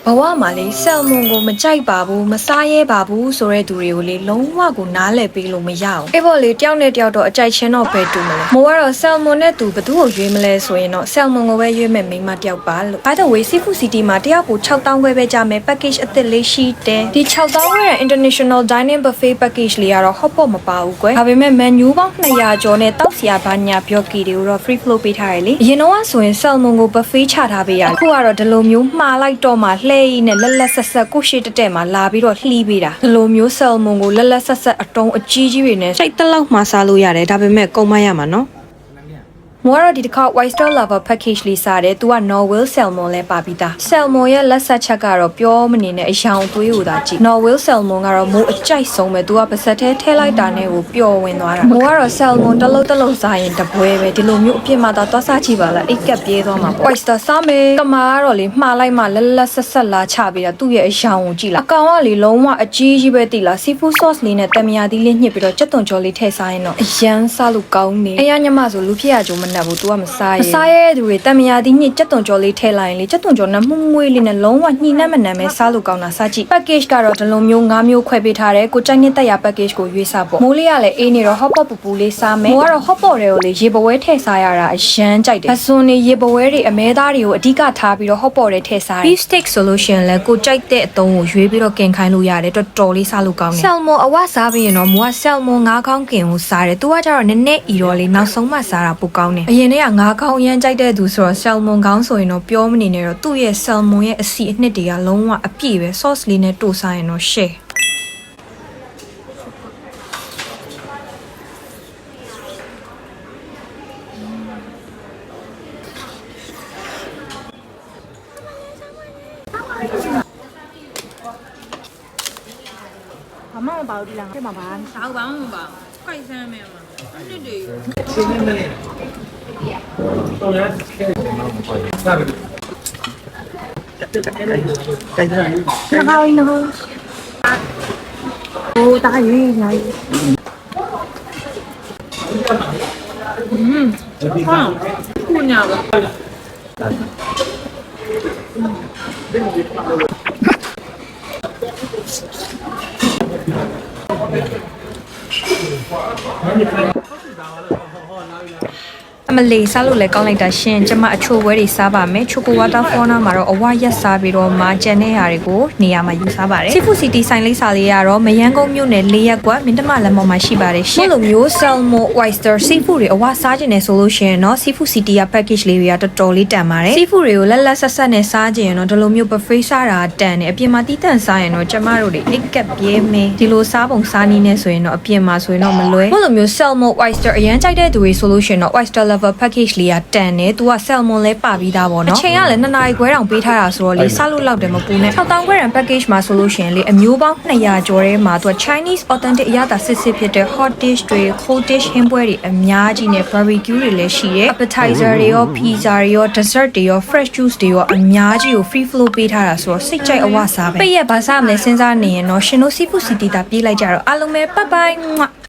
ဘဝမှာလေဆယ်မွန်ကိုမကြိုက်ပါဘူးမစားရဲပါဘူးဆိုတဲ့သူတွေကိုလေလုံးဝကိုနားလည်ပေးလို့မရအောင်အဲ့ပေါ်လေတယောက်နဲ့တယောက်တော့အကြိုက်ချင်းတော့ပဲတူမလဲမိုးကတော့ဆယ်မွန်နဲ့သူဘသူ့ကိုရွေးမလဲဆိုရင်တော့ဆယ်မွန်ကိုပဲရွေးမဲ့မိန်းမတယောက်ပါလို့ By the way Seafood City မှာတယောက်ကို6000ခွဲပဲကြမယ် package အသစ်လေးရှိတယ်ဒီ6000ခွဲရဲ့ international dining buffet package လေးကတော့ hot pot မပါဘူးကွယ်ဒါပေမဲ့ menu ပေါင်း200ကျော်နဲ့တောက်စရာဘာညာပြောကီတွေကိုတော့ free flow ပေးထားရလေအရင်တော့ဆိုရင်ဆယ်မွန်ကို buffet ချထားပေးရတယ်အခုကတော့ဒီလိုမျိုးမှားလိုက်တော့မှလှဲ့နဲ့လက်ဆက်ဆက်ကိုရှိတက်မှာလာပြီးတော့လှီးပေးတာဒီလိုမျိုးဆယ်မွန်ကိုလက်ဆက်ဆက်အတုံးအကြီးကြီးတွေနဲ့စိတ်တလောက်မှစားလို့ရတယ်ဒါပေမဲ့ကုန်မရမှာနော်မိုးရဒီတစ်ခါ White Star Lover Package လေးစားတယ်သူက Norway Salmon လဲပါပြီးသား Salmon ရဲ့လက်ဆက်ချက်ကတော့ပြောမနေနဲ့အယောင်သွေးကိုသာကြည့် Norway Salmon ကတော့မိုးအကြိုက်ဆုံးပဲသူကပါစက်ထဲထည့်လိုက်တာနဲ့ကိုပျော်ဝင်သွားတာမိုးကတော့ Salmon တလုံးစားရင်တပွဲပဲဒီလိုမျိုးအပြစ်မှတော့သွားစားကြည့်ပါလားအိတ်ကပ်ပြေးသွားမှာပေါ့ White Star စားမယ်ကမာကတော့လေမှားလိုက်မှလက်ဆက်လာချပေးတာသူ့ရဲ့အယောင်ကိုကြည့်လားအကောင်ကလေလုံးဝအကြီးကြီးပဲတိလား Seafood Sauce လေးနဲ့တမယာသီးလေးညှစ်ပြီးတော့ကြက်သွန်ကြော်လေးထည့်စားရင်တော့အရန်စားလို့ကောင်းနေအရညမဆိုလူဖြစ်ရကြုံမနဲ့ဘူး तू ကမစားရဲသူတွေတမယာသီးညစ်ကြက်သွန်ကြော်လေးထည့်လိုက်ရင်လေကြက်သွန်ကြော်နဲ့မှုမွေးလေးနဲ့လုံးဝညှိနှံ့မနှံ့ပဲစားလို့ကောင်းတာစားကြည့် package ကတော့ဒီလိုမျိုး5မျိုးခွဲပေးထားတယ်ကိုကြိုက်နေတဲ့ရ package ကိုရွေးစားပေါ့မိုးလေးကလည်းအေးနေတော့ hot pot ပူပူလေးစားမယ်မိုးကတော့ hot pot တွေကိုလေရေပွဲထည့်စားရတာအရန်ကြိုက်တယ်အစွန်နေရေပွဲတွေအမဲသားတွေကိုအဓိကထားပြီးတော့ hot pot တွေထည့်စားတယ် beef steak ဆိုလို့ရှိရင်လည်းကိုကြိုက်တဲ့အတုံးကိုရွေးပြီးတော့ကင်ခိုင်းလို့ရတယ်တော်တော်လေးစားလို့ကောင်းတယ် salmon အဝစားပြီးရင်တော့မိုးက salmon ငါးခေါင်းကင်ကိုစားတယ်သူကကျတော့နည်းနည်းအီတော့လေးနောက်ဆုံးမှစားတာပိုကောင်းတယ်အရင်တည်းကငါးခေါင်းအရန်ကြိုက်တဲ့သူဆိုတော့ salmon ခေါင်းဆိုရင်တော့ပြောမနေနဲ့တော့သူ့ရဲ့ salmon ရဲ့အစီအနှစ်တွေကလုံးဝအပြည့်ပဲ sauce လေးနဲ့တို့စားရင်တော့ shareဘာမှမပါဘူးဒီလားဖြစ်မှာပါ sao bán không bà quay sang mẹ mà cái gì နော်ဟိုတားရေးညာရေးဟာခုညာပါအမလေးစားလို့လည်းကောင်းလိုက်တာရှင်ကျမအချိုဝဲတွေစားပါမယ်ချိုကိုဝါတာဖောနာမှာတော့အဝရက်စားပြီးတော့မာကျန်တဲ့ဟာတွေကိုနေရာမှာယူစားပါတယ် Seafood City ဆိုင်လေးစားလေးကတော့မယန်းကုန်းမြို့နယ်၄ရပ်ကွက်မင်းတမလမ်းပေါ်မှာရှိပါတယ်ရှင်လိုမျိုး Salmon Oyster Seafood တွေအဝစားခြင်းနဲ့ဆိုလို့ရှိရင်တော့ Seafood City က package လေးတွေကတော်တော်လေးတန်ပါတယ် Seafood တွေကိုလက်ဆက်နဲ့စားခြင်းရင်တော့ဒီလိုမျိုး buffet စားတာတန်တယ်အပြင်မှာတီးတန့်စားရင်တော့ကျမတို့တွေအိတ်ကပ်ပြဲမင်းဒီလိုစားပုံစားနည်းနဲ့ဆိုရင်တော့အပြင်မှာဆိုရင်တော့မလွဲလိုမျိုး Salmon Oyster အရန်ကြိုက်တဲ့သူတွေဆိုလို့ရှိရင်တော့ Oyster Lover package လေးကတန်တယ်သူက salmon လဲပါပြီးသားပေါ့နော်အချိန်ကလည်း2နာရီခွဲတောင်ပေးထားတာဆိုတော့လေစားလို့လောက်တယ်မပူနဲ့6000ခွဲတန် package မှာဆိုလို့ရှိရင်လေအမျိုးပေါင်း200ကျော်ထဲမှာသူက Chinese authentic အရသာစစ်စစ်ဖြစ်တဲ့ hot dish တွေ cold dish ဟင်းပွဲတွေအများကြီးနဲ့ barbecue တွေလည်းရှိတယ် appetizer တွေရော pizza တွေရော dessert တွေရော fresh juice တွေရောအများကြီးကို free flow ပေးထားတာဆိုတော့စိတ်ကြိုက်အဝစားပဲပိတ်ရက်ဘာစားမလဲစဉ်းစားနေရင်တော့ရှင်တို့ Seafood City တာပြေးလိုက်ကြတော့အားလုံးပဲ bye bye